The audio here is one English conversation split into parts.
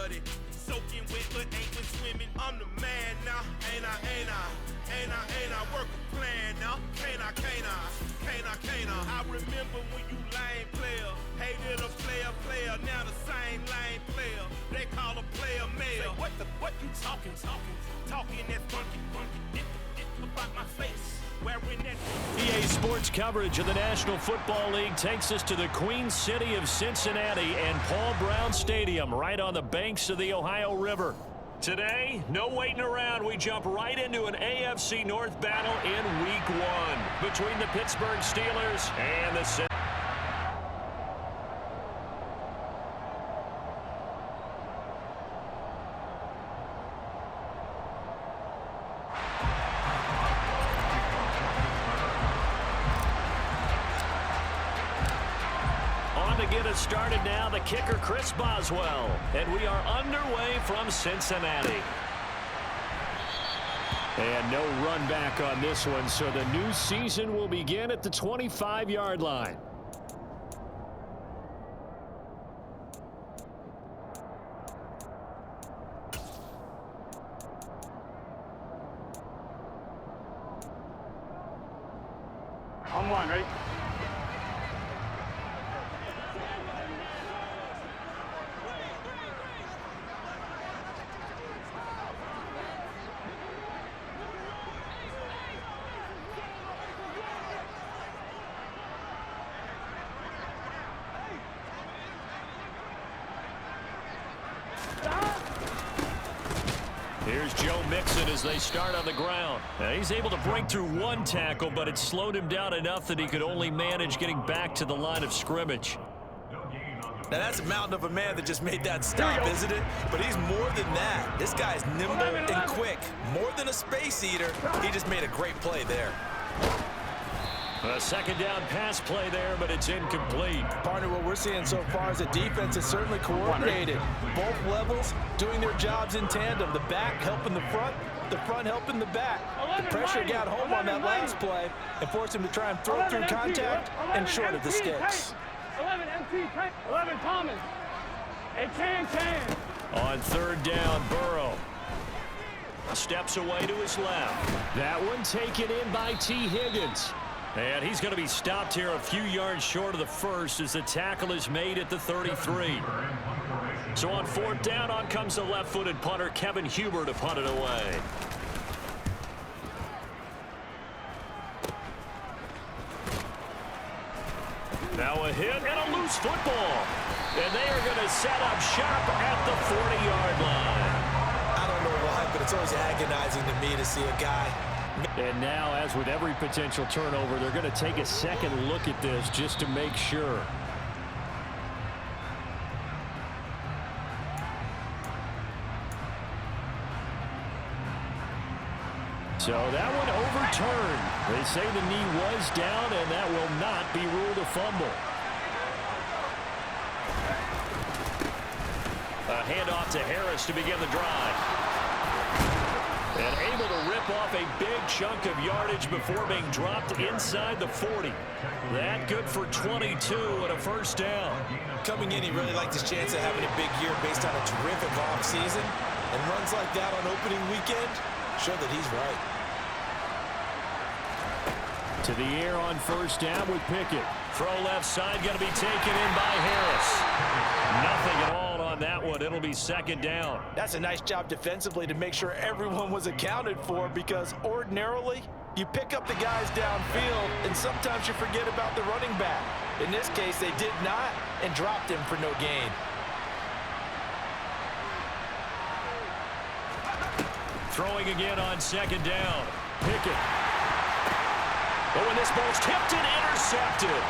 dirty. Soaking wet, but ain't been swimming. I'm the man now, ain't I? Work a plan now, can't I? I remember when you lame player, hated a player, now the same lame player. They call a player mayor. What you talking that funky, about my face. EA Sports coverage of the National Football League takes us to the Queen City of Cincinnati and Paul Brown Stadium right on the banks of the Ohio River. Today, no waiting around. We jump right into an AFC North battle in Week 1 between the Pittsburgh Steelers and the get us started now, the kicker Chris Boswell, and we are underway from Cincinnati. And no run back on this one, so the new season will begin at the 25-yard line. On one, ready? Here's Joe Mixon as they start on the ground. Now he's able to break through one tackle, but it slowed him down enough that he could only manage getting back to the line of scrimmage. Now that's a mountain of a man that just made that stop, isn't it? But he's more than that. This guy's nimble and quick. More than a space eater. He just made a great play there. A second down pass play there, but it's incomplete. Partner, what we're seeing so far is the defense is certainly coordinated. Both levels doing their jobs in tandem. The back helping the front helping the back. The pressure got home on that last play and forced him to try and throw through contact and short of the sticks. 11 Thomas. It can. On third down, Burrow steps away to his left. That one taken in by T. Higgins. And he's going to be stopped here a few yards short of the first as the tackle is made at the 33. So on fourth down, on comes the left-footed punter, Kevin Huber, to punt it away. Now a hit and a loose football. And they are going to set up shop at the 40-yard line. I don't know why, but it's always agonizing to me to see a guy. And now, as with every potential turnover, they're going to take a second look at this just to make sure. So that one overturned. They say the knee was down, and that will not be ruled a fumble. A handoff to Harris to begin the drive. And able to rip off a big chunk of yardage before being dropped inside the 40. That good for 22 and a first down. Coming in, he really liked his chance of having a big year based on a terrific offseason. And runs like that on opening weekend show that he's right. To the air on first down with Pickett. Throw left side going to be taken in by Harris. Nothing at all on that one. It'll be second down. That's a nice job defensively to make sure everyone was accounted for, because ordinarily you pick up the guys downfield and sometimes you forget about the running back. In this case, they did not and dropped him for no gain. Throwing again on second down. Pickett. Oh, and this ball's tipped and intercepted.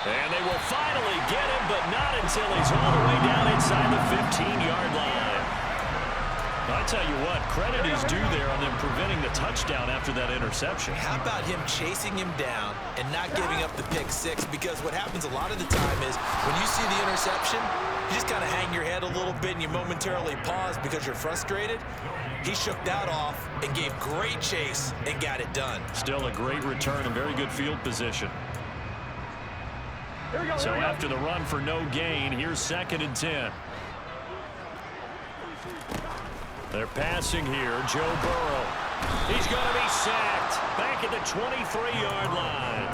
And they will finally get him, but not until he's all the way down inside the 15-yard line. I tell you what, credit is due there on them preventing the touchdown after that interception. How about him chasing him down and not giving up the pick six? Because what happens a lot of the time is when you see the interception, you just kind of hang your head a little bit and you momentarily pause because you're frustrated. He shook that off and gave great chase and got it done. Still a great return and very good field position. So after the run for no gain, here's 2nd and 10. They're passing here. Joe Burrow. He's going to be sacked. Back at the 23-yard line.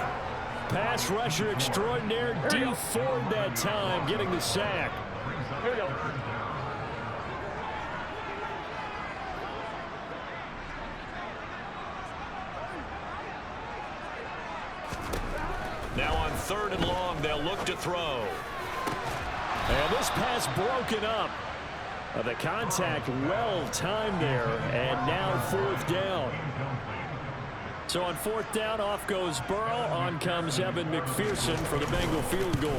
Pass rusher extraordinaire. D Ford that time getting the sack. Here we go. Now on 3rd and long, they'll look to throw. And this pass broken up. The contact well timed there, and now 4th down. So on 4th down, off goes Burrow. On comes Evan McPherson for the Bengal field goal.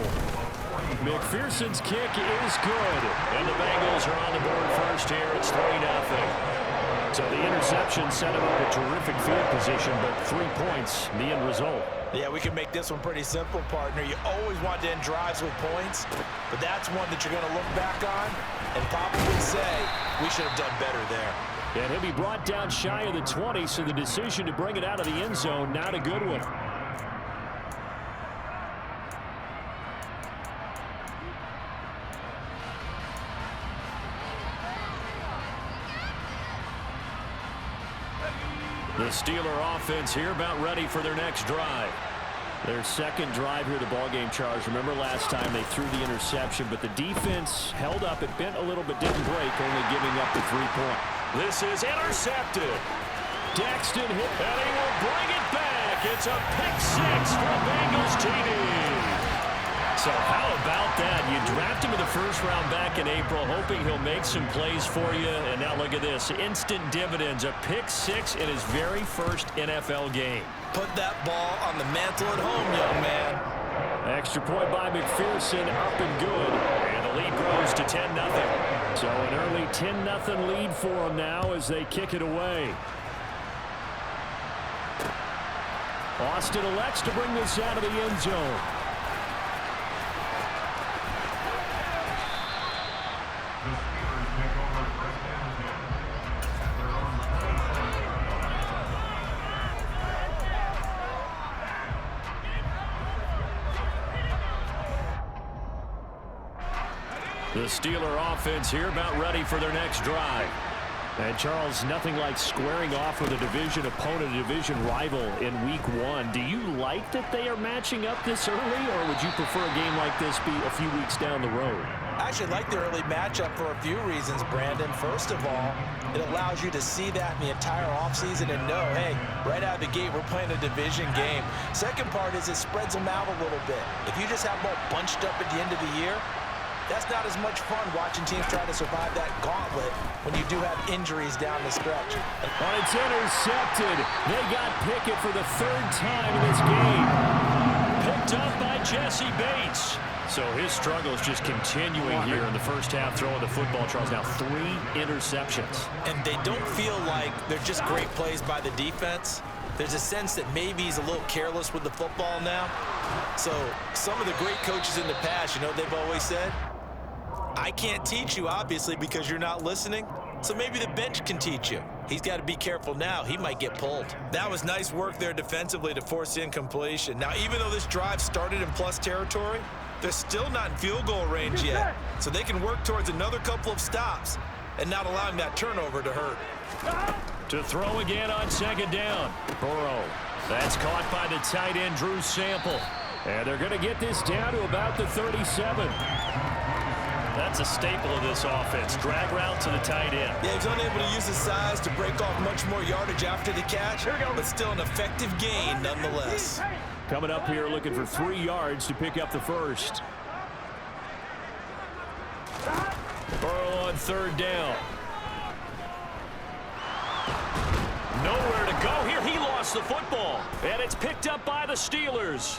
McPherson's kick is good, and the Bengals are on the board first here. It's 3-0. So the interception set him up a terrific field position, but 3 points, the end result. Yeah, we can make this one pretty simple, partner. You always want to end drives with points, but that's one that you're going to look back on and probably say, we should have done better there. And he'll be brought down shy of the 20, so the decision to bring it out of the end zone, not a good one. The Steeler offense here about ready for their next drive. Their 2nd drive here, the ballgame charge. Remember last time they threw the interception, but the defense held up. It bent a little but didn't break, only giving up the 3-point. This is intercepted. Daxton hit, and he will bring it back. It's a pick-6 for the Bengals TD. So how about that? You draft him in the 1st round back in April, hoping he'll make some plays for you. And now look at this. Instant dividends. A pick-6 in his very first NFL game. Put that ball on the mantle at home, young man. Extra point by McPherson, up and good. And the lead grows to 10-0. So an early 10-0 lead for them now as they kick it away. Austin elects to bring this out of the end zone. The Steeler offense here about ready for their next drive. And Charles, nothing like squaring off with a division opponent, a division rival in week 1. Do you like that they are matching up this early, or would you prefer a game like this be a few weeks down the road? I actually like the early matchup for a few reasons, Brandon. First of all, it allows you to see that in the entire offseason and know, hey, right out of the gate, we're playing a division game. Second part is it spreads them out a little bit. If you just have them all bunched up at the end of the year, that's not as much fun watching teams try to survive that gauntlet when you do have injuries down the stretch. Well, it's intercepted. They got Pickett for the 3rd time in this game. Picked up by Jesse Bates. So his struggle is just continuing here in the first half, throwing the football. Charles, now 3 interceptions. And they don't feel like they're just great plays by the defense. There's a sense that maybe he's a little careless with the football now. So some of the great coaches in the past, you know what they've always said? I can't teach you, obviously, because you're not listening. So maybe the bench can teach you. He's got to be careful now. He might get pulled. That was nice work there defensively to force the incompletion. Now, even though this drive started in plus territory, they're still not in field goal range yet. So they can work towards another couple of stops and not allowing that turnover to hurt. To throw again on 2nd down. Burrow. That's caught by the tight end, Drew Sample. And they're going to get this down to about the 37. That's a staple of this offense. Drag route to the tight end. Yeah, he's unable to use his size to break off much more yardage after the catch, but still an effective gain nonetheless. Coming up here looking for 3 yards to pick up the first. Burrow on 3rd down. Nowhere to go here. He lost the football. And it's picked up by the Steelers.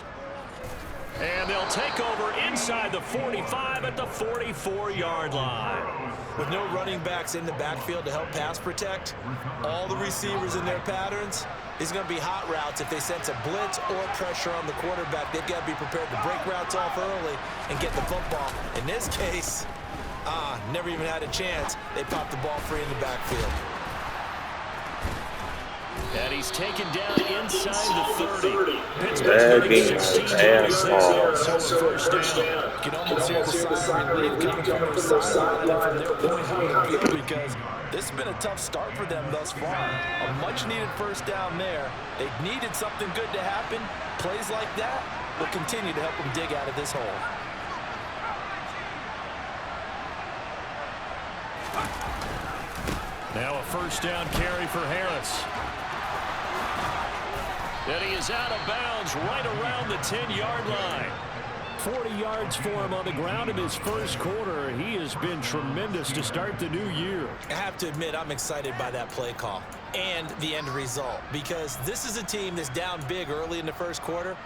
And they'll take over inside the 45 at the 44-yard line. With no running backs in the backfield to help pass protect, all the receivers in their patterns, these are going to be hot routes. If they sense a blitz or pressure on the quarterback, they've got to be prepared to break routes off early and get the football. In this case, never even had a chance. They popped the ball free in the backfield. And he's taken down inside the 30. Pittsburgh's getting 16 yards there, so first down. You can almost hear the sigh of relief coming from their sideline and from their point of view, because this has been a tough start for them thus far. A much-needed first down there. They've needed something good to happen. Plays like that will continue to help them dig out of this hole. Now a first down carry for Harris. And he is out of bounds right around the 10-yard line. 40 yards for him on the ground in his first quarter. He has been tremendous to start the new year. I have to admit, I'm excited by that play call and the end result, because this is a team that's down big early in the first quarter,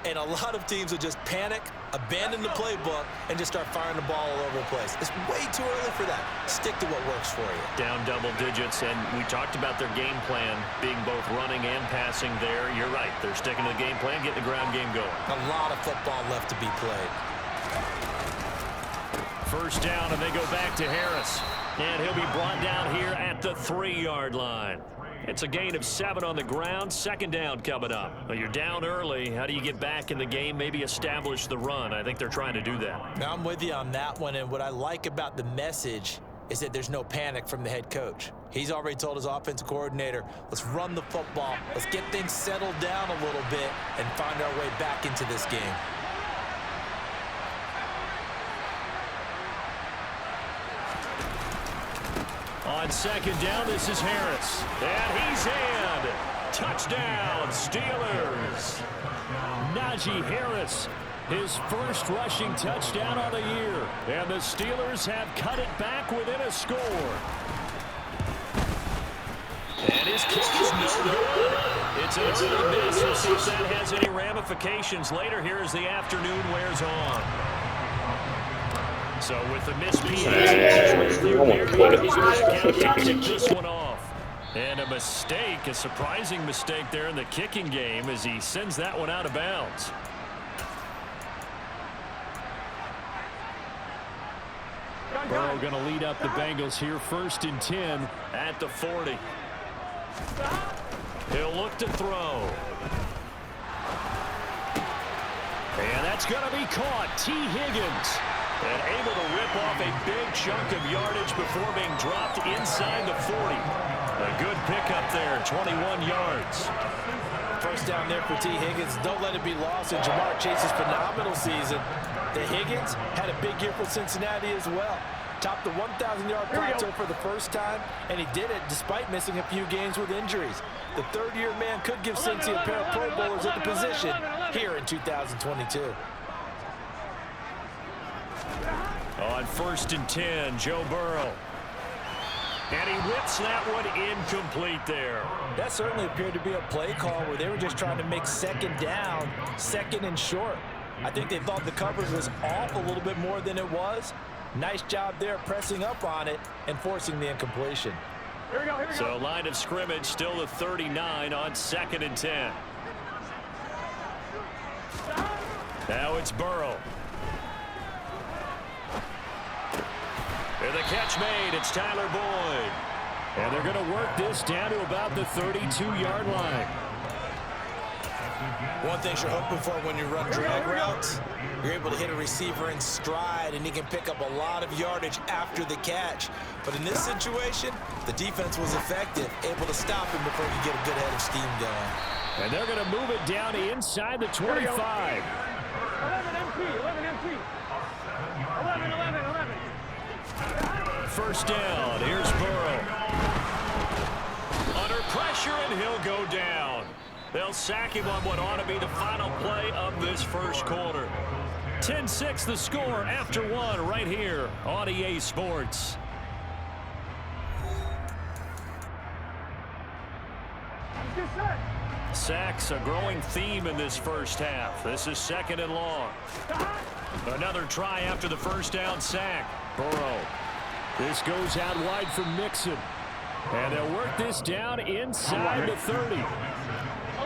and a lot of teams will just panic, abandon the playbook, and just start firing the ball all over the place. It's way too early for that. Stick to what works for you. Down double digits, and we talked about their game plan being both running and passing there. You're right. They're sticking to the game plan, getting the ground game going. A lot of football left to be played. First down, and they go back to Harris. And he'll be brought down here at the 3-yard line. It's a gain of 7 on the ground. Second down coming up. Well, you're down early. How do you get back in the game, maybe establish the run? I think they're trying to do that. Now, I'm with you on that one, and what I like about the message is that there's no panic from the head coach. He's already told his offensive coordinator, let's run the football, let's get things settled down a little bit and find our way back into this game. On second down, this is Harris. And he's in. Touchdown, Steelers. Najee Harris, his first rushing touchdown on the year. And the Steelers have cut it back within a score. And his kick is no good. It's an early miss. We'll see if that has any ramifications later here as the afternoon wears on. So with the missed PAT, this one off. And a mistake, a surprising mistake there in the kicking game as he sends that one out of bounds. Burrow going to lead up the Bengals here, 1st and 10 at the 40. He'll look to throw. And that's going to be caught. T. Higgins. And able to rip off a big chunk of yardage before being dropped inside the 40. A good pickup there, 21 yards. First down there for T. Higgins. Don't let it be lost in Jamar Chase's phenomenal season. The Higgins had a big year for Cincinnati as well. Topped the 1,000-yard plateau for the first time, and he did it despite missing a few games with injuries. The third-year man could give Cincy a pair of Pro Bowlers at the position here in 2022. On 1st and 10, Joe Burrow. And he whips that one incomplete there. That certainly appeared to be a play call where they were just trying to make second down, second and short. I think they thought the coverage was off a little bit more than it was. Nice job there pressing up on it and forcing the incompletion. Here we go. So line of scrimmage still the 39 on 2nd and 10. Now it's Burrow. And the catch made. It's Tyler Boyd. And they're going to work this down to about the 32-yard line. One thing you're hoping for when you run drag routes, you're able to hit a receiver in stride, and he can pick up a lot of yardage after the catch. But in this situation, the defense was effective, able to stop him before he could get a good head of steam going. And they're going to move it down inside the 25. 11 MT, 11 MT. 11. First down. Here's Burrow. Under pressure, and he'll go down. They'll sack him on what ought to be the final play of this first quarter. 10-6 the score after one right here on EA Sports. Sacks a growing theme in this first half. This is 2nd and long. Another try after the first down sack. Burrow. This goes out wide for Mixon. And they'll work this down inside the 30.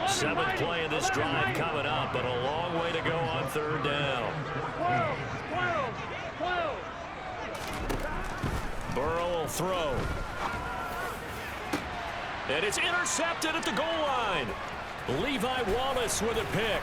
7th play of this drive coming up, but a long way to go on 3rd down. 12. Burrow will throw. And it's intercepted at the goal line. Levi Wallace with a pick.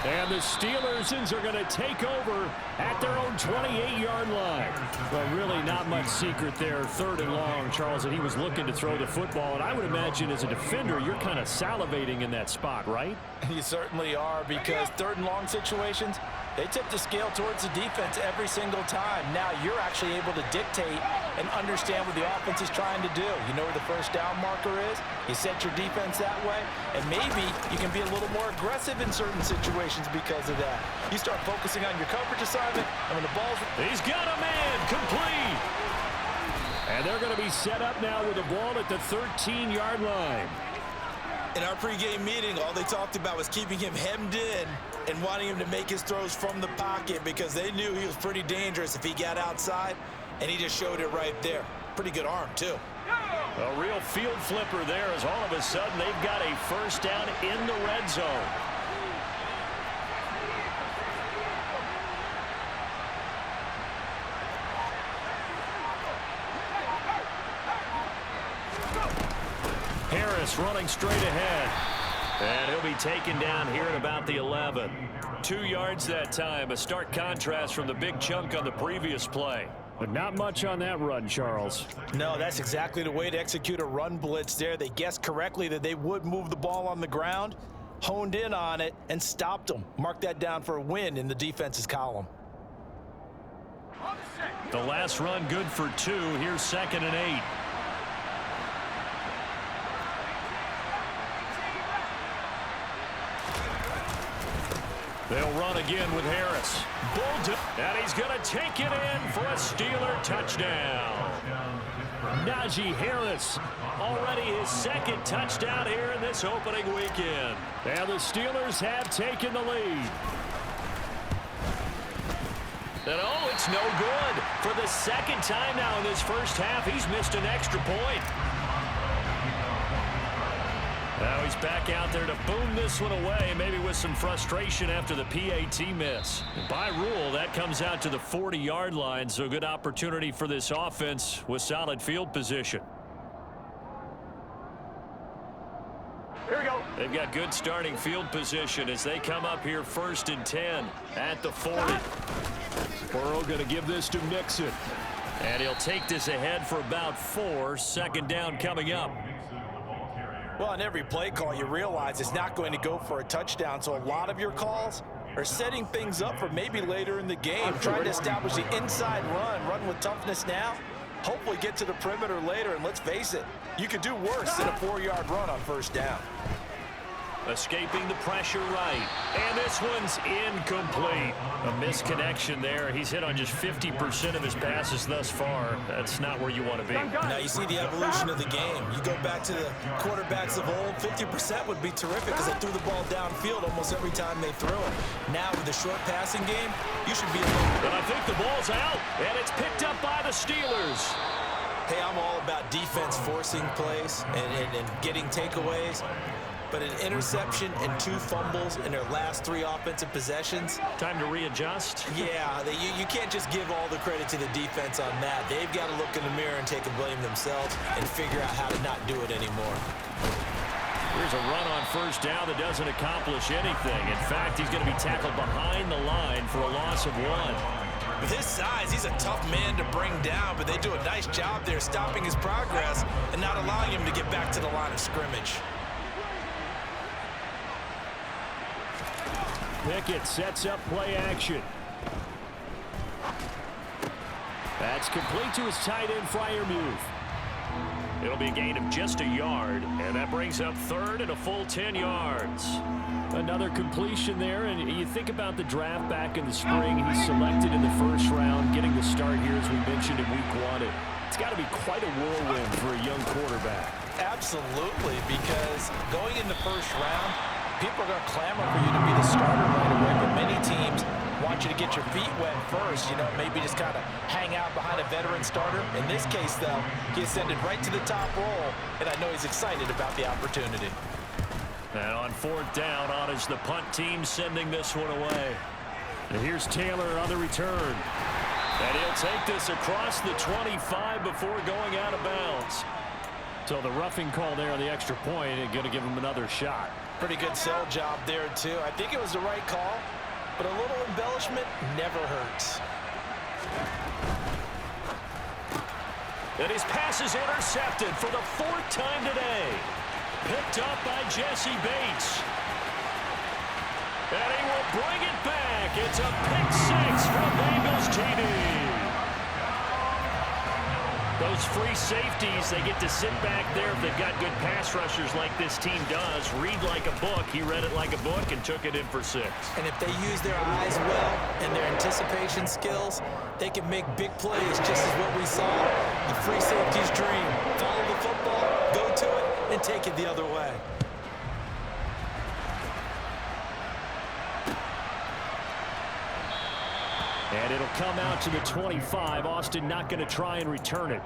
And the Steelers are going to take over at their own 28-yard line. Well, really not much secret there. 3rd and long, Charles, and he was looking to throw the football. And I would imagine as a defender, you're kind of salivating in that spot, right? You certainly are, because 3rd and long situations, they tip the scale towards the defense every single time. Now you're actually able to dictate and understand what the offense is trying to do. You know where the first down marker is. You set your defense that way, and maybe you can be a little more aggressive in certain situations because of that. You start focusing on your coverage assignment, and when the ball's... He's got a man, complete. And they're going to be set up now with the ball at the 13-yard line. In our pregame meeting, all they talked about was keeping him hemmed in and wanting him to make his throws from the pocket because they knew he was pretty dangerous if he got outside, and he just showed it right there. Pretty good arm, too. A real field flipper there as all of a sudden they've got a first down in the red zone. Harris running straight ahead. And he'll be taken down here at about the 11. 2 yards that time, a stark contrast from the big chunk on the previous play. But not much on that run, Charles. No, that's exactly the way to execute a run blitz there. They guessed correctly that they would move the ball on the ground, honed in on it, and stopped them. Mark that down for a win in the defense's column. The last run good for 2. Here's 2nd and 8. They'll run again with Harris. And he's going to take it in for a Steeler touchdown. Najee Harris, already his 2nd touchdown here in this opening weekend. And the Steelers have taken the lead. And oh, it's no good. For the 2nd time now in this first half, he's missed an extra point. Now he's back out there to boom this one away, maybe with some frustration after the PAT miss. And by rule, that comes out to the 40-yard line, so good opportunity for this offense with solid field position. Here we go. They've got good starting field position as they come up here 1st and 10 at the 40. Burrow going to give this to Nixon. And he'll take this ahead for about 4. 2nd down coming up. Well, on every play call, you realize it's not going to go for a touchdown, so a lot of your calls are setting things up for maybe later in the game, trying to establish the inside run with toughness now, hopefully get to the perimeter later, and let's face it, you could do worse than a 4-yard run on 1st down. Escaping the pressure right. And this one's incomplete. A misconnection there. He's hit on just 50% of his passes thus far. That's not where you want to be. Now you see the evolution of the game. You go back to the quarterbacks of old, 50% would be terrific because they threw the ball downfield almost every time they threw it. Now with the short passing game, you should be able But I think the ball's out, and it's picked up by the Steelers. Hey, I'm all about defense forcing plays and getting takeaways. But an interception and 2 fumbles in their last 3 offensive possessions. Time to readjust. Yeah, you can't just give all the credit to the defense on that. They've got to look in the mirror and take the blame themselves and figure out how to not do it anymore. Here's a run on 1st down that doesn't accomplish anything. In fact, he's going to be tackled behind the line for a loss of 1. With his size, he's a tough man to bring down, but they do a nice job there stopping his progress and not allowing him to get back to the line of scrimmage. Pickett sets up play action. That's complete to his tight end, Freiermuth. It'll be a gain of just a yard, and that brings up 3rd and a full 10 yards. Another completion there, and you think about the draft back in the spring. He's selected in the 1st round, getting the start here, as we mentioned in week 1. It's got to be quite a whirlwind for a young quarterback. Absolutely, because going in the 1st round, people are going to clamor for you to be the starter right away, but many teams want you to get your feet wet first, maybe just kind of hang out behind a veteran starter. In this case, though, he ascended right to the top role, and I know he's excited about the opportunity. And on 4th down, on is the punt team sending this one away. And here's Taylor on the return. And he'll take this across the 25 before going out of bounds. So the roughing call there on the extra point and going to give him another shot. Pretty good sell job there, too. I think it was the right call, but a little embellishment never hurts. And his pass is intercepted for the 4th time today. Picked up by Jesse Bates. And he will bring it back. It's a pick 6 from Bengals TD. Those free safeties, they get to sit back there if they've got good pass rushers like this team does. Read like a book. He read it like a book and took it in for 6. And if they use their eyes well and their anticipation skills, they can make big plays, just as what we saw. The free safety's dream. Follow the football, go to it, and take it the other way. And it'll come out to the 25. Austin not going to try and return it.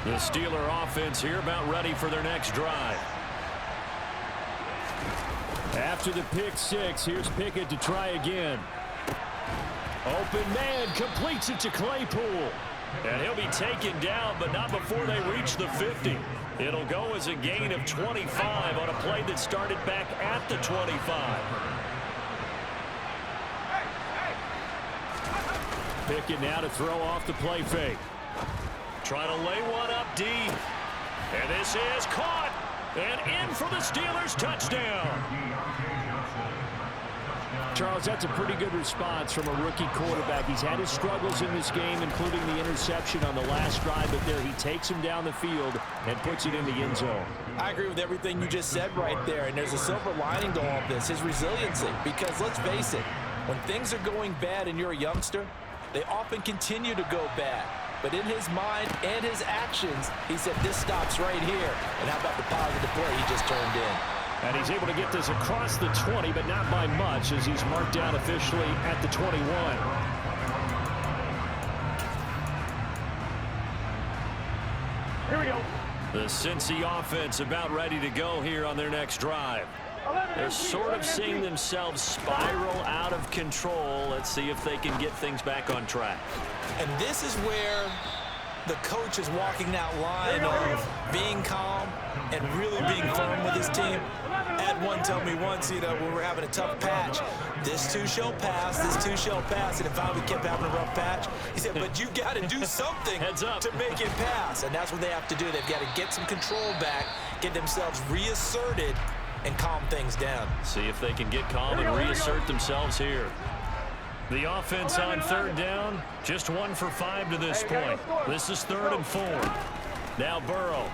The Steeler offense here about ready for their next drive. After the pick 6, here's Pickett to try again. Open man completes it to Claypool. And he'll be taken down, but not before they reach the 50. It'll go as a gain of 25 on a play that started back at the 25. Pickett now to throw off the play fake. Trying to lay one up deep. And this is caught. And in for the Steelers touchdown. Charles, that's a pretty good response from a rookie quarterback. He's had his struggles in this game, including the interception on the last drive, but there he takes him down the field and puts it in the end zone. I agree with everything you just said right there, and there's a silver lining to all of this, his resiliency. Because let's face it, when things are going bad and you're a youngster, they often continue to go bad. But in his mind and his actions, he said, this stops right here. And how about the positive play he just turned in? And he's able to get this across the 20, but not by much, as he's marked down officially at the 21. Here we go. The Cincy offense about ready to go here on their next drive. They're sort of seeing themselves spiral out of control. Let's see if they can get things back on track. And this is where the coach is walking that line of being calm and really being firm with his team. Ed one told me once, when we're having a tough patch, this too shall pass, this too shall pass. And if I kept having a rough patch, he said, but you got to do something to make it pass. And that's what they have to do. They've got to get some control back, get themselves reasserted, and calm things down. See if they can get calm and reassert themselves here. The offense on 3rd down, just 1 for 5 to this point. This is 3rd and 4. Now Burrow.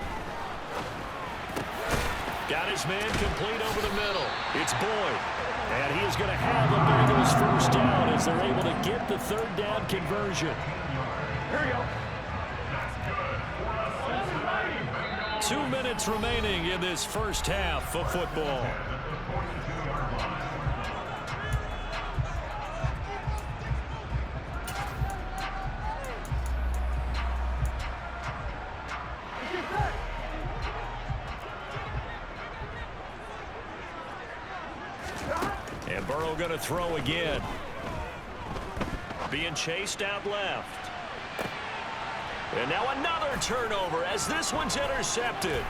Got his man complete over the middle. It's Boyd. And he is going to have the Bengals first down as they're able to get the 3rd down conversion. Here we go. 2 minutes remaining in this first half of football. And Burrow going to throw again. Being chased out left. And now another turnover as this one's intercepted.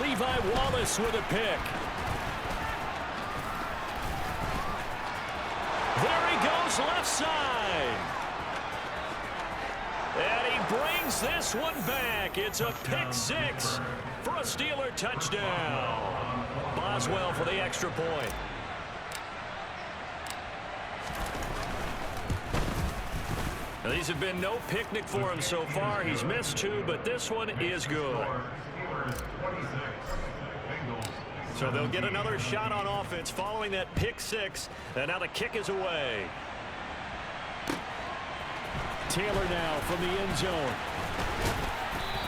Levi Wallace with a pick. There he goes left side. And he brings this one back. It's a pick 6 for a Steeler touchdown. Boswell for the extra point. Now, these have been no picnic for him so far. He's missed 2, but this one is good. So they'll get another shot on offense following that pick 6, and now the kick is away. Taylor now from the end zone.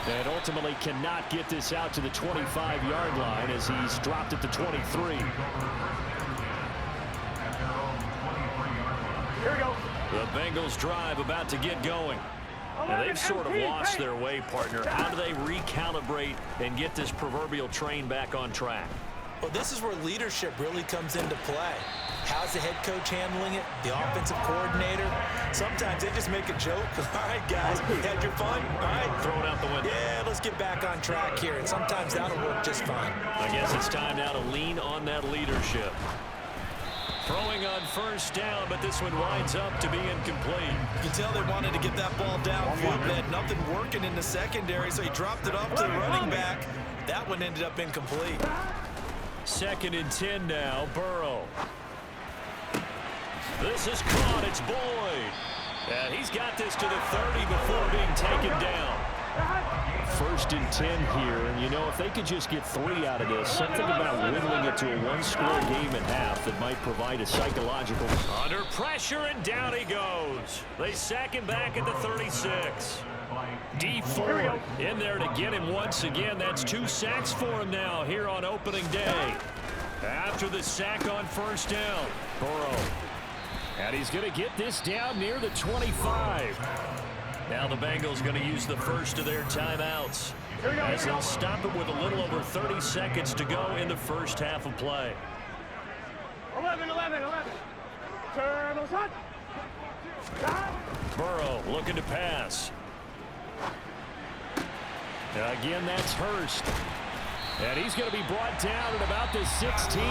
And ultimately cannot get this out to the 25-yard line as he's dropped it to 23. Here we go. The Bengals drive about to get going. And they've sort of lost their way, partner. How do they recalibrate and get this proverbial train back on track? Well, this is where leadership really comes into play. How's the head coach handling it? The offensive coordinator? Sometimes they just make a joke. All right, guys, you had your fun? All right. Throw it out the window. Yeah, let's get back on track here. And sometimes that'll work just fine. I guess it's time now to lean on that leadership. Throwing on first down, but this one winds up to be incomplete. You can tell they wanted to get that ball downfield. They had nothing working in the secondary, so he dropped it off to the running back. That one ended up incomplete. 2nd and 10 now, Burrow. This is caught, it's Boyd. And he's got this to the 30 before being taken down. 1st and 10 here, and you know, if they could just get 3 out of this, something about whittling it to a one-score game at half that might provide a psychological. Under pressure, and down he goes. They sack him back at the 36. D4 in there to get him once again. That's 2 sacks for him now here on opening day. After the sack on first down, Burrow. And he's going to get this down near the 25. Now the Bengals going to use the first of their timeouts as they'll stop it with a little over 30 seconds to go in the first half of play. 11. Turbo shot. Burrow looking to pass. Again, that's Hurst. And he's going to be brought down at about the 16.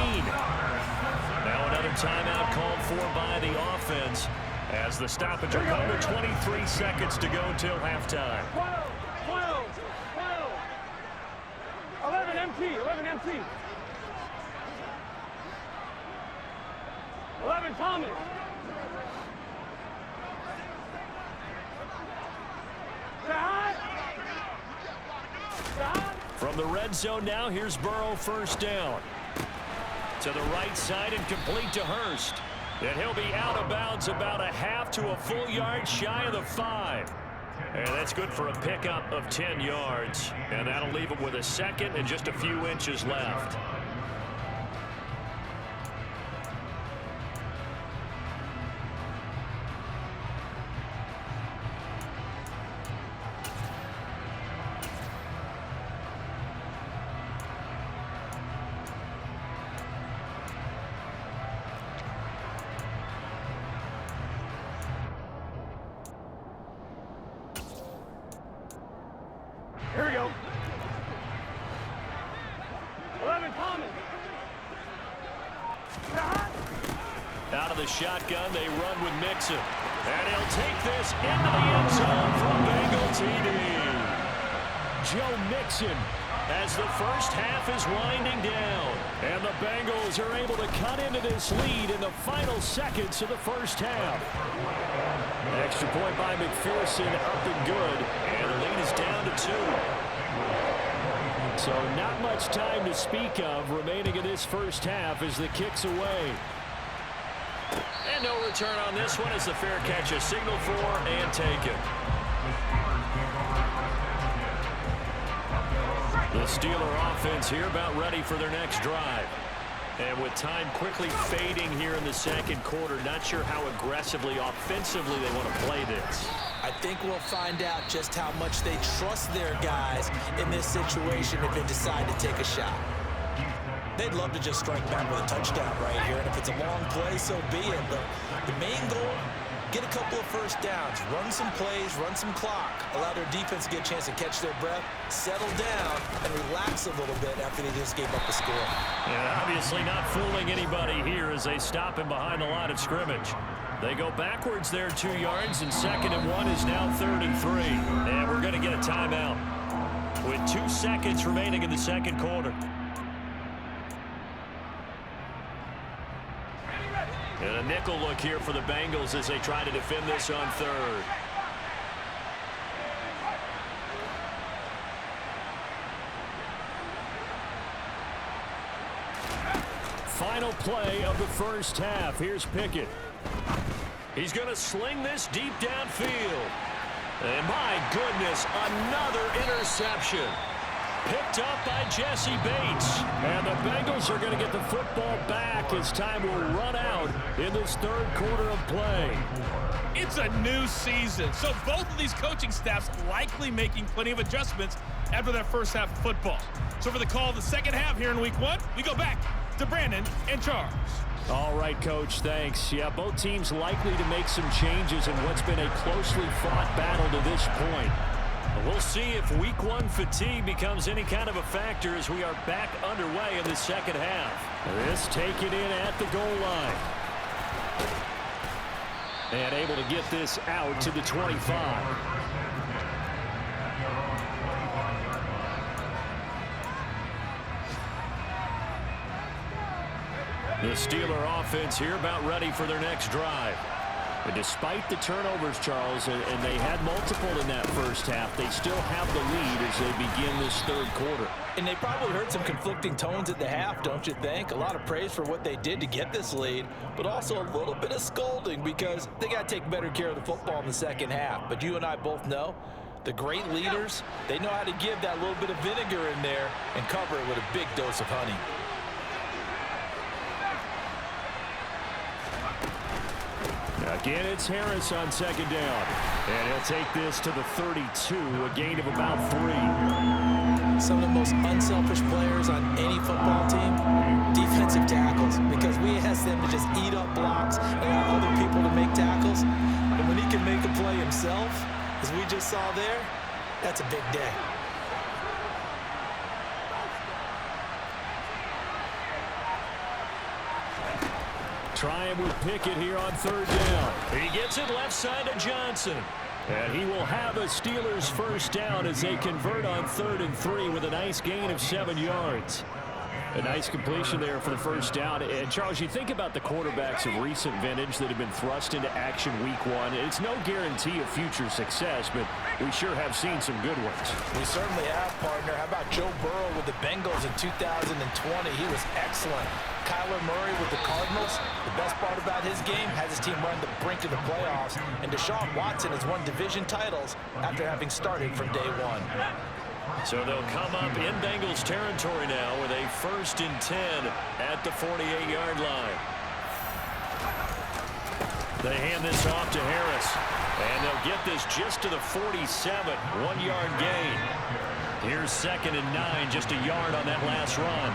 Now another timeout called for by the offense as the stoppage will come to 23 seconds to go until halftime. 12. 11 empty. 11 Thomas. From the red zone now, here's Burrow, first down. To the right side and complete to Hurst. And he'll be out of bounds about a half to a full yard shy of the 5. And that's good for a pickup of 10 yards. And that'll leave him with a second and just a few inches left. Here we go. 11 Thomas. Out of the shotgun, they run with Mixon. And he'll take this into the end zone from Bengal TD. Joe Mixon as the first half is winding down. And the Bengals are able to cut into this lead in the final seconds of the first half. Extra point by McPherson, up and good. And the lead is down to 2. So not much time to speak of remaining in this first half as the kick's away. And no return on this one as the fair catch is signaled for and taken. The Steeler offense here about ready for their next drive. And with time quickly fading here in the second quarter, not sure how aggressively, offensively they want to play this. I think we'll find out just how much they trust their guys in this situation if they decide to take a shot. They'd love to just strike back with a touchdown right here, and if it's a long play, so be it. But the main goal, get a couple of first downs, run some plays, run some clock, allow their defense to get a chance to catch their breath, settle down, and relax a little bit after they just gave up a score. And obviously not fooling anybody here as they stop him behind the line of scrimmage. They go backwards there 2 yards, and 2nd and 1 is now 3rd and 3. And we're going to get a timeout with 2 seconds remaining in the second quarter. And a nickel look here for the Bengals as they try to defend this on 3rd. Final play of the first half. Here's Pickett. He's going to sling this deep downfield. And my goodness, another interception. Picked up by Jesse Bates. And the Bengals are going to get the football back as time will run out in this 3rd quarter of play. It's a new season, so both of these coaching staffs likely making plenty of adjustments after their first half of football. So for the call of the second half here in week 1, we go back to Brandon and Charles. All right, Coach, thanks. Yeah, both teams likely to make some changes in what's been a closely fought battle to this point. We'll see if week 1 fatigue becomes any kind of a factor as we are back underway in the second half. This taken in at the goal line. And able to get this out to the 25. The Steeler offense here about ready for their next drive. But despite the turnovers, Charles, and they had multiple in that first half, they still have the lead as they begin this third quarter. And they probably heard some conflicting tones at the half, don't you think? A lot of praise for what they did to get this lead, but also a little bit of scolding because they got to take better care of the football in the second half. But you and I both know the great leaders, they know how to give that little bit of vinegar in there and cover it with a big dose of honey. Again, it's Harris on second down. And he'll take this to the 32, a gain of about 3. Some of the most unselfish players on any football team, defensive tackles, because we ask them to just eat up blocks and allow other people to make tackles. And when he can make a play himself, as we just saw there, that's a big day. Trying with Pickett here on third down. He gets it left side to Johnson. And he will have a Steelers first down as they convert on 3rd and 3 with a nice gain of 7 yards. A nice completion there for the first down. And Charles, you think about the quarterbacks of recent vintage that have been thrust into action week 1. It's no guarantee of future success, but we sure have seen some good ones. We certainly have, partner. How about Joe Burrow with the Bengals in 2020? He was excellent. Kyler Murray with the Cardinals. The best part about his game has his team run the brink of the playoffs. And Deshaun Watson has won division titles after having started from day 1. So they'll come up in Bengals territory now with a 1st and 10 at the 48-yard line. They hand this off to Harris. And they'll get this just to the 47, 1-yard gain. Here's 2nd and 9, just a yard on that last run.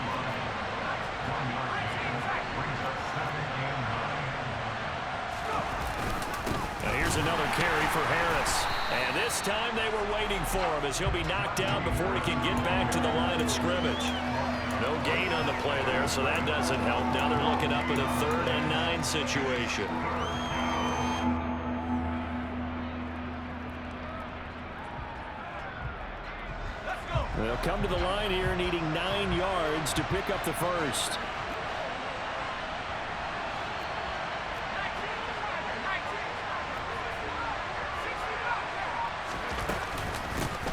Now here's another carry for Harris. And this time they were waiting for him as he'll be knocked down before he can get back to the line of scrimmage. No gain on the play there, so that doesn't help. Now they're looking up at a 3rd and 9 situation. They'll come to the line here needing 9 yards to pick up the first.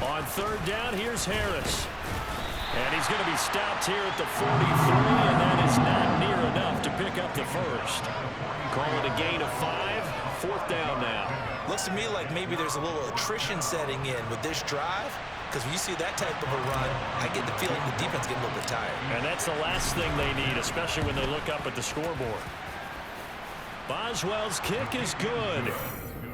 On 3rd down, here's Harris. And he's going to be stopped here at the 43, and that is not near enough to pick up the first. Call it a gain of 5, 4th down now. Looks to me like maybe there's a little attrition setting in with this drive, because when you see that type of a run, I get the feeling the defense getting a little bit tired. And that's the last thing they need, especially when they look up at the scoreboard. Boswell's kick is good.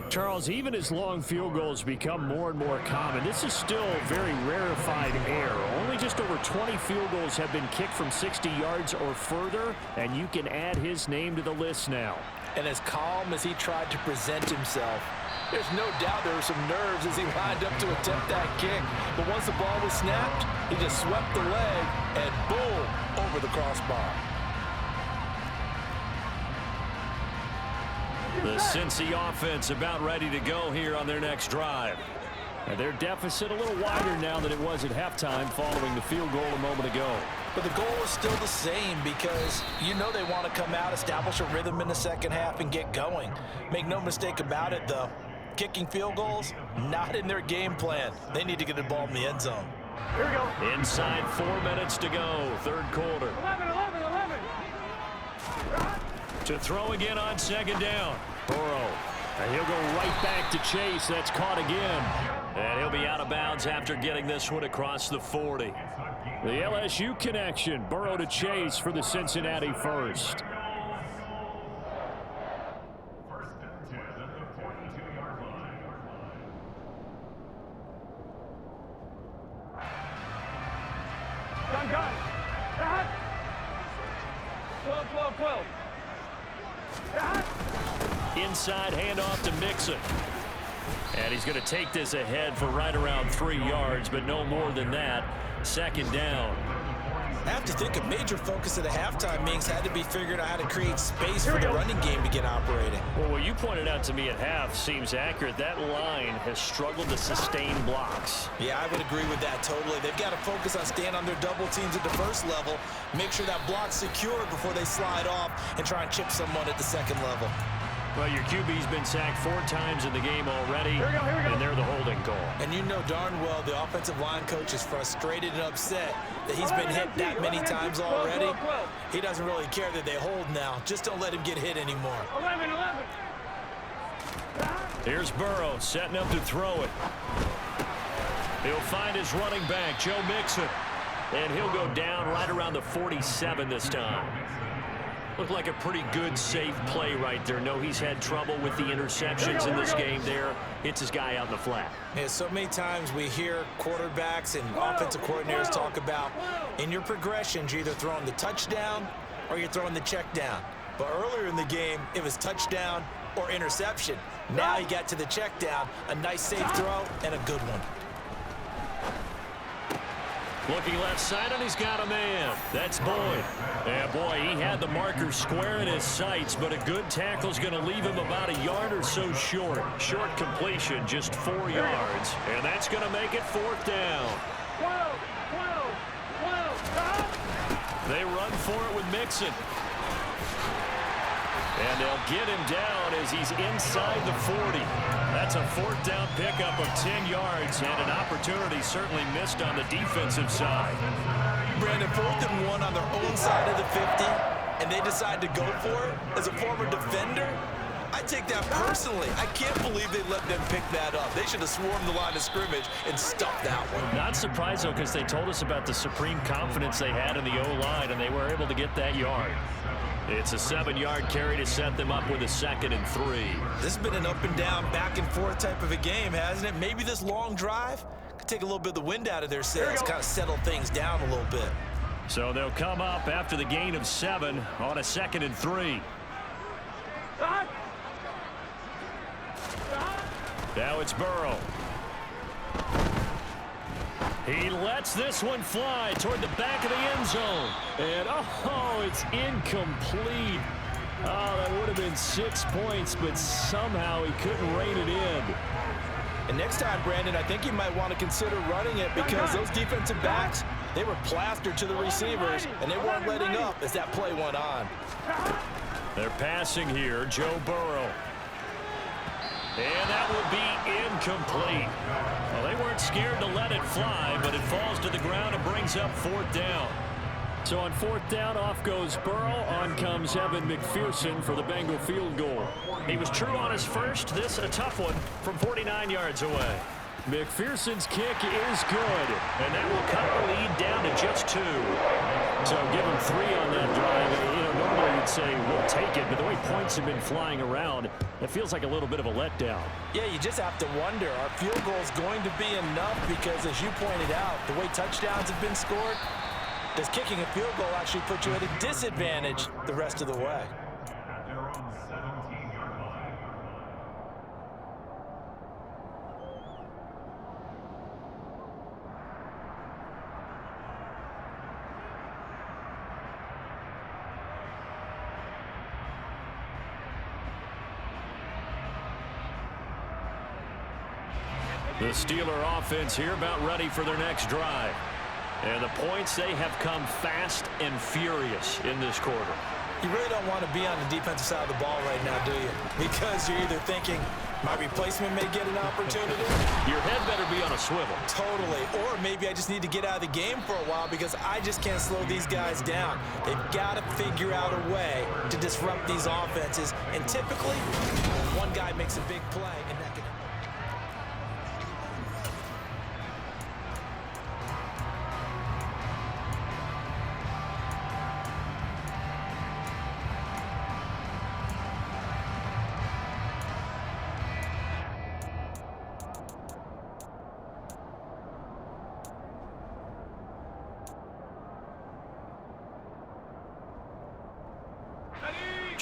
Charles, even as long field goals become more and more common, this is still very rarefied air. Only just over 20 field goals have been kicked from 60 yards or further, and you can add his name to the list now. And as calm as he tried to present himself, there's no doubt there were some nerves as he lined up to attempt that kick. But once the ball was snapped, he just swept the leg and boom, over the crossbar. The Cincy offense about ready to go here on their next drive. And their deficit a little wider now than it was at halftime following the field goal a moment ago. But the goal is still the same because you know they want to come out, establish a rhythm in the second half, and get going. Make no mistake about it, though. Kicking field goals, not in their game plan. They need to get the ball in the end zone. Here we go. Inside 4 minutes to go, 3rd quarter. 11. To throw again on 2nd down. Burrow. And he'll go right back to Chase. That's caught again. And he'll be out of bounds after getting this one across the 40. The LSU connection. Burrow to Chase for the Cincinnati first. 12. Inside handoff to Mixon. And he's going to take this ahead for right around 3 yards, but no more than that. Second down. I have to think a major focus of the halftime meetings had to be figuring out how to create space for the running game to get operating. Well, what you pointed out to me at half seems accurate. That line has struggled to sustain blocks. Yeah, I would agree with that totally. They've got to focus on staying on their double teams at the first level, make sure that block's secured before they slide off and try and chip someone at the second level. Well, your QB's been sacked 4 times in the game already, and they're the holding call. And you know darn well the offensive line coach is frustrated and upset that he's been hit that many times already. He doesn't really care that they hold now. Just don't let him get hit anymore. 11. Here's Burrow setting up to throw it. He'll find his running back, Joe Mixon, and he'll go down right around the 47 this time. Looked like a pretty good, safe play right there. No, he's had trouble with the interceptions in this game there. Hits his guy out in the flat. Yeah, so many times we hear quarterbacks and offensive coordinators talk about in your progressions, you're either throwing the touchdown or you're throwing the check down. But earlier in the game, it was touchdown or interception. Now he got to the check down, a nice safe throw and a good one. Looking left side, and he's got a man. That's Boyd. And boy, he had the marker square in his sights, but a good tackle's going to leave him about a yard or so short. Short completion, just 4 yards. And that's going to make it 4th down. 12. They run for it with Mixon. And they'll get him down as he's inside the 40. That's a 4th down pickup of 10 yards and an opportunity certainly missed on the defensive side. Brandon, 4th and 1 on their own side of the 50, and they decide to go for it. As a former defender, I take that personally. I can't believe they let them pick that up. They should have swarmed the line of scrimmage and stuffed that one. Not surprised, though, because they told us about the supreme confidence they had in the O-line, and they were able to get that yard. It's a 7-yard carry to set them up with a 2nd and 3. This has been an up and down, back and forth type of a game, hasn't it? Maybe this long drive could take a little bit of the wind out of their sails, kind of settle things down a little bit. So they'll come up after the gain of 7 on a 2nd and 3. Now it's Burrow. He lets this one fly toward the back of the end zone. And, oh, it's incomplete. Oh, that would have been 6 points, but somehow he couldn't rein it in. And next time, Brandon, I think you might want to consider running it because those defensive backs, they were plastered to the receivers, and they weren't letting up as that play went on. They're passing here, Joe Burrow. And that will be incomplete. Well, they weren't scared to let it fly, but it falls to the ground and brings up 4th down. So on 4th down, off goes Burrow. On comes Evan McPherson for the Bengal field goal. He was true on his first. This a tough one from 49 yards away. McPherson's kick is good, and that will cut the lead down to just 2. So give him 3 on that drive. You know, normally you'd say we'll take it, but the way points have been flying around, it feels like a little bit of a letdown. Yeah, you just have to wonder, are field goals going to be enough? Because as you pointed out, the way touchdowns have been scored, does kicking a field goal actually put you at a disadvantage the rest of the way? The Steeler offense here about ready for their next drive. And the points, they have come fast and furious in this quarter. You really don't want to be on the defensive side of the ball right now, do you? Because you're either thinking, my replacement may get an opportunity. Your head better be on a swivel. Totally. Or maybe I just need to get out of the game for a while because I just can't slow these guys down. They've got to figure out a way to disrupt these offenses. And typically, one guy makes a big play, and that can...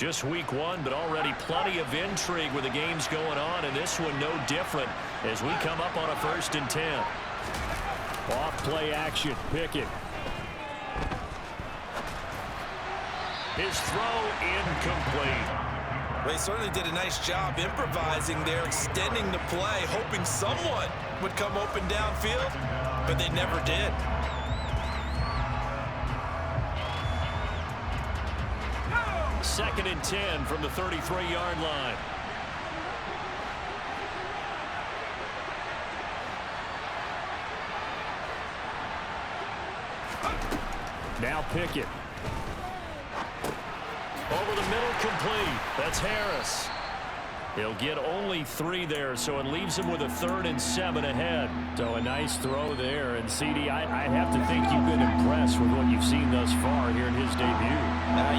Just week one, but already plenty of intrigue with the games going on, and this one no different as we come up on a 1st and 10. Off play action, Pickett. His throw incomplete. They certainly did a nice job improvising there, extending the play, hoping someone would come open downfield, but they never did. Second and 10 from the 33-yard line. Now Pickett. Over the middle, complete. That's Harris. He'll get only 3 there, so it leaves him with a 3rd and 7 ahead. So a nice throw there. And, CD, I have to think you've been impressed with what you've seen thus far here in his debut.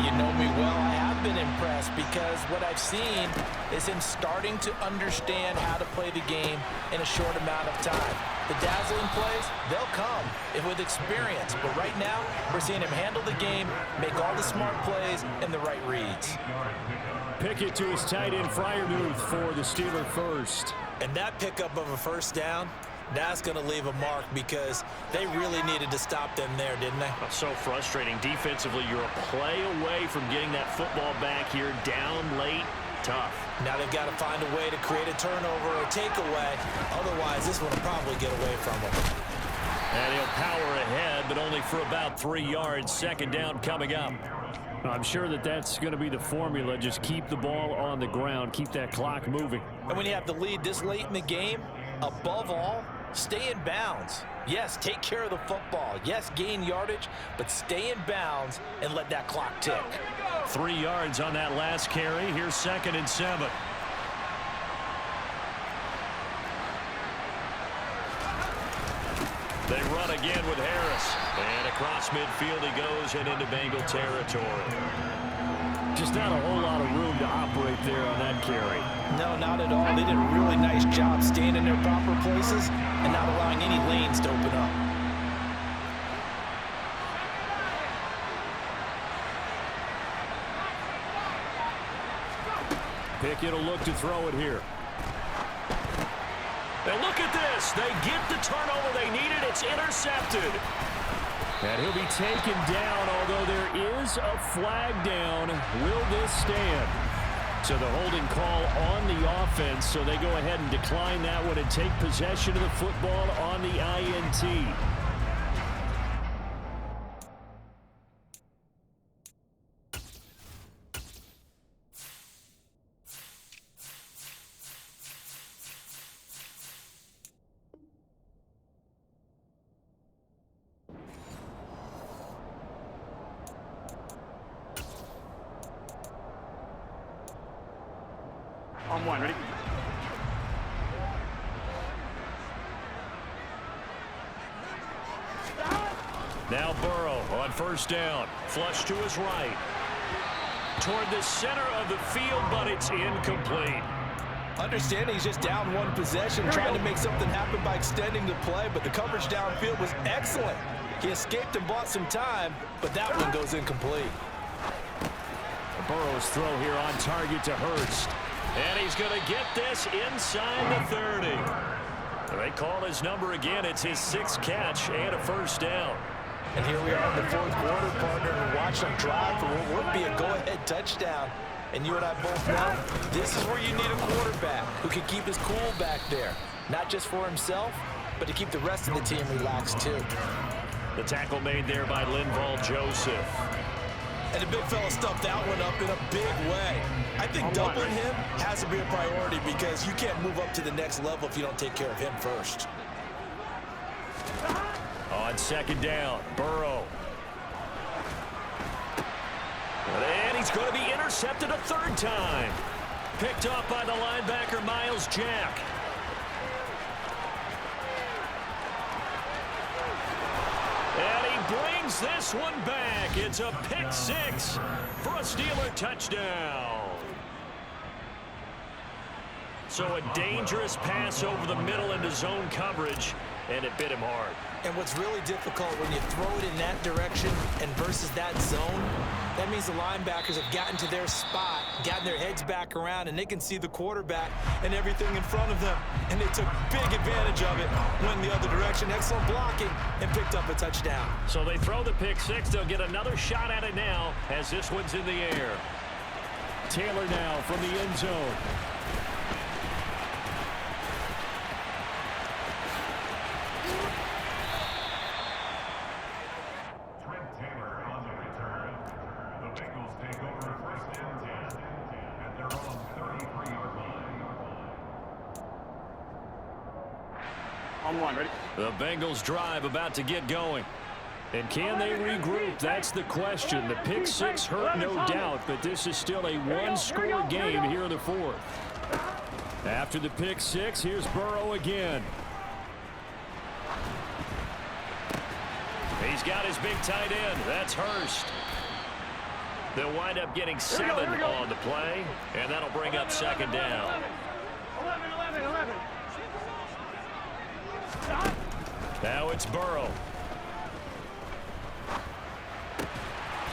You know me well. I have been impressed because what I've seen is him starting to understand how to play the game in a short amount of time. The dazzling plays, they'll come with experience. But right now, we're seeing him handle the game, make all the smart plays, and the right reads. Pickett to his tight end, Freiermuth, for the Steeler first. And that pickup of a 1st down, that's going to leave a mark because they really needed to stop them there, didn't they? So frustrating. Defensively, you're a play away from getting that football back here, down late. Tough. Now they've got to find a way to create a turnover or takeaway. Otherwise, this one will probably get away from them. And he'll power ahead, but only for about 3 yards. 2nd down coming up. I'm sure that's going to be the formula. Just keep the ball on the ground. Keep that clock moving. And when you have the lead this late in the game, above all, stay in bounds. Yes, take care of the football. Yes, gain yardage, but stay in bounds and let that clock tick. 3 yards on that last carry. Here's 2nd and 7. They run again with Harris. And across midfield he goes and into Bengal territory. Just not a whole lot of room to operate there on that carry. No, not at all. They did a really nice job staying in their proper places and not allowing any lanes to open up. Pickett will look to throw it here. And look at this. They get the turnover they needed. It's intercepted. And he'll be taken down, although there is a flag down. Will this stand? So the holding call on the offense, so they go ahead and decline that one and take possession of the football on the INT. On 1, ready? Now Burrow on 1st down. Flush to his right. Toward the center of the field, but it's incomplete. Understanding he's just down 1 possession, trying to make something happen by extending the play, but the coverage downfield was excellent. He escaped and bought some time, but that one goes incomplete. Burrow's throw here on target to Hurst. And he's going to get this inside the 30. They call his number again. It's his 6th catch and a 1st down. And here we are in the 4th quarter, partner, and watch them drive for what would be a go-ahead touchdown. And you and I both know this is where you need a quarterback who can keep his cool back there. Not just for himself, but to keep the rest of the team relaxed too. The tackle made there by Linval Joseph. And the big fella stuffed that one up in a big way. I think doubling him has to be a priority because you can't move up to the next level if you don't take care of him first. On 2nd down, Burrow. And he's going to be intercepted a 3rd time. Picked off by the linebacker, Miles Jack. And he brings this one back. It's a pick 6 for a Steeler touchdown. So a dangerous pass over the middle into zone coverage. and it bit him hard. And what's really difficult when you throw it in that direction and versus that zone, that means the linebackers have gotten to their spot, gotten their heads back around, and they can see the quarterback and everything in front of them. And they took big advantage of it, went the other direction, excellent blocking, and picked up a touchdown. So they throw the pick six. They'll get another shot at it now as this one's in the air. Taylor now from the end zone. On the return, the Bengals take over first and 10 at their own 33-yard line. On one, ready? The Bengals drive about to get going. And can they regroup? That's the question. The pick six hurt, no doubt, but this is still a one-score game here in the fourth. After the pick six, here's Burrow again. He's got his big tight end. That's Hurst. They'll wind up getting 7 on the play, and that'll bring up second down. 11. Stop. Now it's Burrow.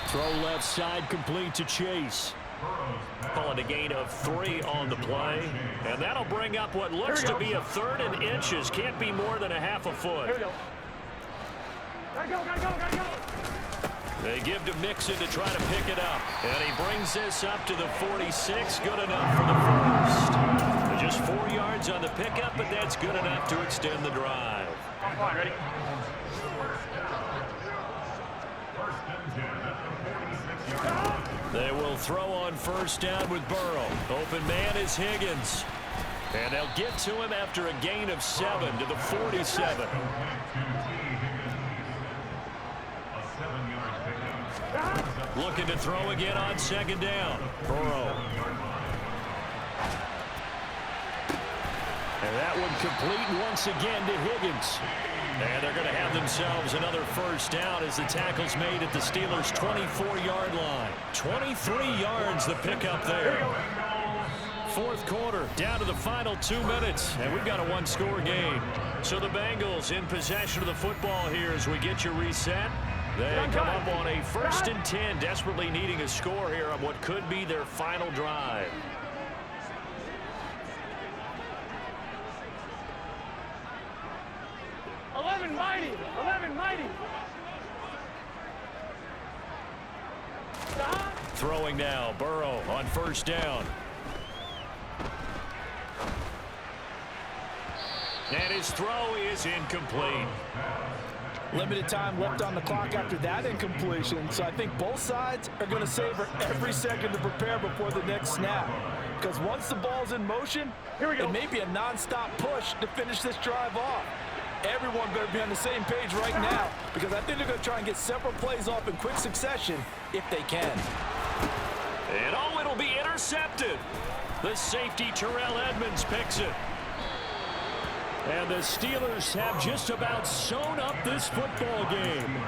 Throw left side complete to Chase. Calling a gain of 3 on the play, and that'll bring up what looks to be a 3rd and inches. Can't be more than a half a foot. Here we go. Gotta go. They give to Mixon to try to pick it up. And he brings this up to the 46. Good enough for the first. Just 4 yards on the pickup, but that's good enough to extend the drive. On point, ready? They will throw on first down with Burrow. Open man is Higgins. And they'll get to him after a gain of 7 to the 47. Looking to throw again on second down. Burrow. And that one complete once again to Higgins. And they're going to have themselves another first down as the tackle's made at the Steelers' 24-yard line. 23 yards the pickup there. Fourth quarter, down to the final 2 minutes, and we've got a one-score game. So the Bengals in possession of the football here as we get you reset. They come up on a 1st and 10, desperately needing a score here on what could be their final drive. Mighty. Stop. Throwing now, Burrow on first down. And his throw is incomplete. Limited time left on the clock after that incompletion, so I think both sides are going to savor every second to prepare before the next snap. Because once the ball's in motion, it may be a non-stop push to finish this drive off. Everyone better be on the same page right now, because I think they're going to try and get several plays off in quick succession if they can. And oh, it'll be intercepted. The safety Terrell Edmonds picks it. And the Steelers have just about sewn up this football game.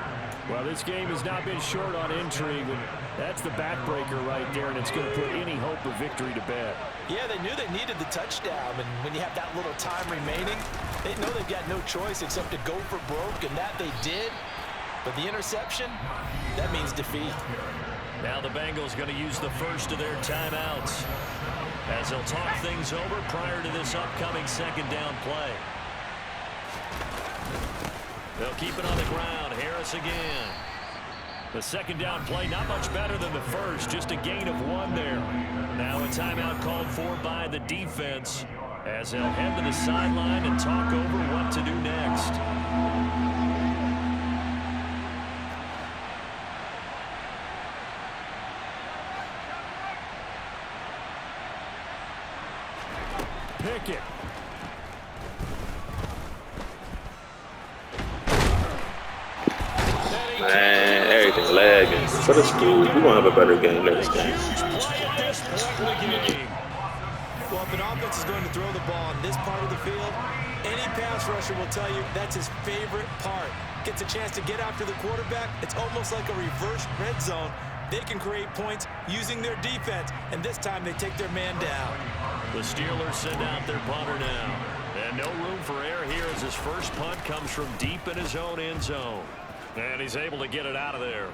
Well, this game has not been short on intrigue, and that's the backbreaker right there, and it's going to put any hope of victory to bed. Yeah, they knew they needed the touchdown, and when you have that little time remaining, they know they've got no choice except to go for broke, and that they did. But the interception, that means defeat. Now the Bengals going to use the first of their timeouts as they'll talk things over prior to this upcoming second down play. They'll keep it on the ground. Harris again. The second down play not much better than the first, just a gain of 1 there. Now a timeout called for by the defense as they'll head to the sideline and talk over what to do next. Pickett. Man, everything lagging. For the Steelers, we're going to have a better game next game. Well, if an offense is going to throw the ball on this part of the field, any pass rusher will tell you that's his favorite part. Gets a chance to get after the quarterback. It's almost like a reverse red zone. They can create points using their defense, and this time they take their man down. The Steelers send out their punter now. And no room for error here as his first punt comes from deep in his own end zone. And he's able to get it out of there.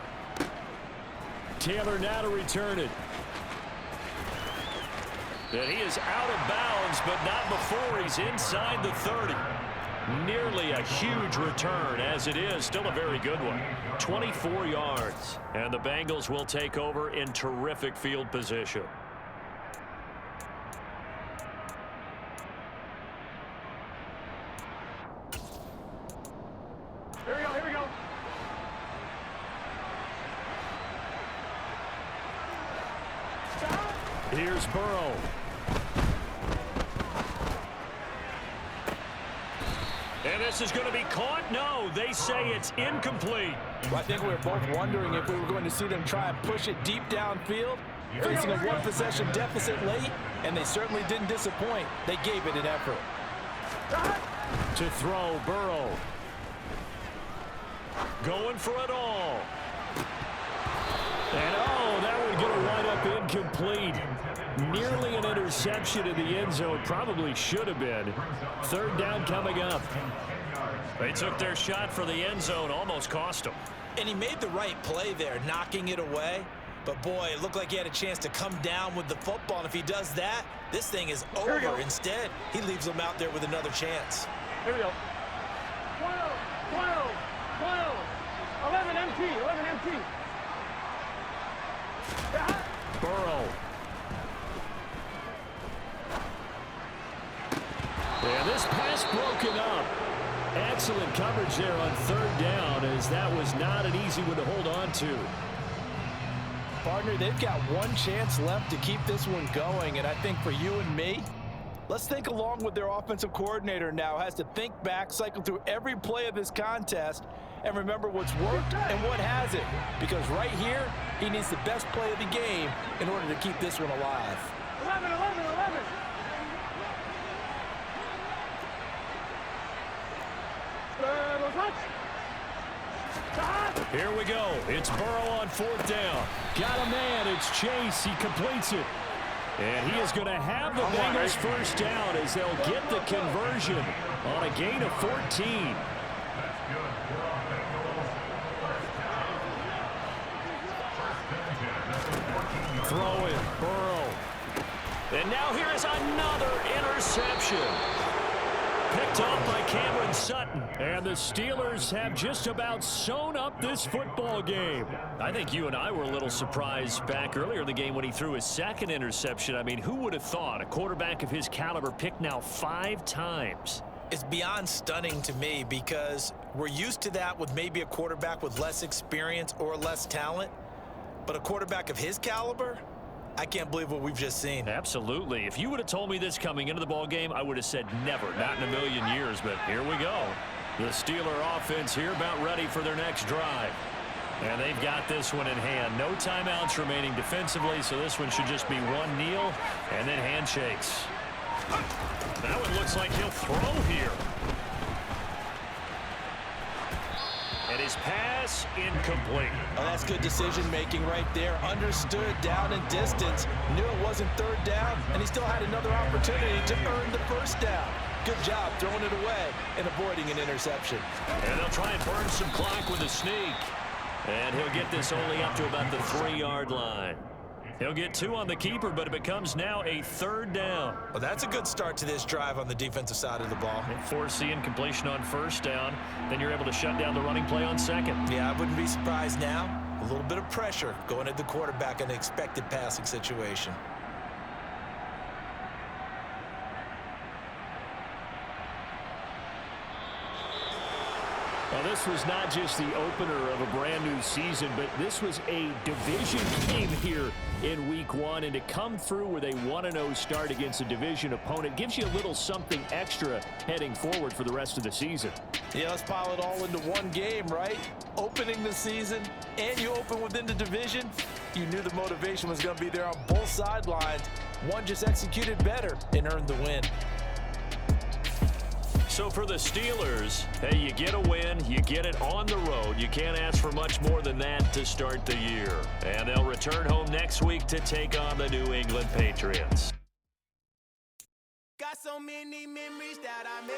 Taylor now to return it. And he is out of bounds, but not before he's inside the 30. Nearly a huge return, as it is still a very good one. 24 yards. And the Bengals will take over in terrific field position. Here we go, here we go. Here's Burrow. And this is going to be caught. No, they say it's incomplete. Well, I think we were both wondering if we were going to see them try and push it deep downfield, facing a one-possession deficit late, and they certainly didn't disappoint. They gave it an effort. To throw, Burrow. Going for it all. And, oh, that would get a wide-up incomplete. Nearly an interception in the end zone. Probably should have been. Third down coming up. They took their shot for the end zone. Almost cost them. And he made the right play there, knocking it away. But, boy, it looked like he had a chance to come down with the football. And if he does that, this thing is over. Instead, he leaves him out there with another chance. Here we go. 12, 12, 12. 11 MT, 11 MT. Burrow. And this pass broken up. Excellent coverage there on third down, as that was not an easy one to hold on to. Partner, they've got one chance left to keep this one going, and I think for you and me, let's think along with their offensive coordinator now. Has to think back, cycle through every play of this contest, and remember what's worked and what hasn't. Because right here, he needs the best play of the game in order to keep this one alive. 11, 11, 11. Here we go. It's Burrow on fourth down. Got a man. It's Chase. He completes it. And he is going to have the Bengals first down as they'll get the conversion on a gain of 14. Throw it. Burrow. And now here is another interception. Picked off by Cameron Sutton. And the Steelers have just about sewn up this football game. I think you and I were a little surprised back earlier in the game when he threw his second interception. I mean, who would have thought a quarterback of his caliber picked now 5 times? It's beyond stunning to me because we're used to that with maybe a quarterback with less experience or less talent. But a quarterback of his caliber, I can't believe what we've just seen. Absolutely. If you would have told me this coming into the ball game, I would have said never, not in a million years. But here we go. The Steeler offense here about ready for their next drive. And they've got this one in hand. No timeouts remaining defensively, so this one should just be one kneel and then handshakes. That one looks like he'll throw here. And his pass incomplete. Oh, that's good decision-making right there. Understood down and distance. Knew it wasn't third down, and he still had another opportunity to earn the first down. Good job throwing it away and avoiding an interception. And they'll try and burn some clock with a sneak. And he'll get this only up to about the 3-yard line. He'll get 2 on the keeper, but it becomes now a third down. Well, that's a good start to this drive on the defensive side of the ball. Force the incompletion on first down. Then you're able to shut down the running play on second. Yeah, I wouldn't be surprised now. A little bit of pressure going at the quarterback in an expected passing situation. Well, this was not just the opener of a brand new season, but this was a division game here in week 1. And to come through with a 1-0 start against a division opponent gives you a little something extra heading forward for the rest of the season. Yeah, let's pile it all into one game, right? Opening the season, and you open within the division. You knew the motivation was going to be there on both sidelines. One just executed better and earned the win. So for the Steelers, hey, you get a win, you get it on the road. You can't ask for much more than that to start the year. And they'll return home next week to take on the New England Patriots. Got so many memories that I made.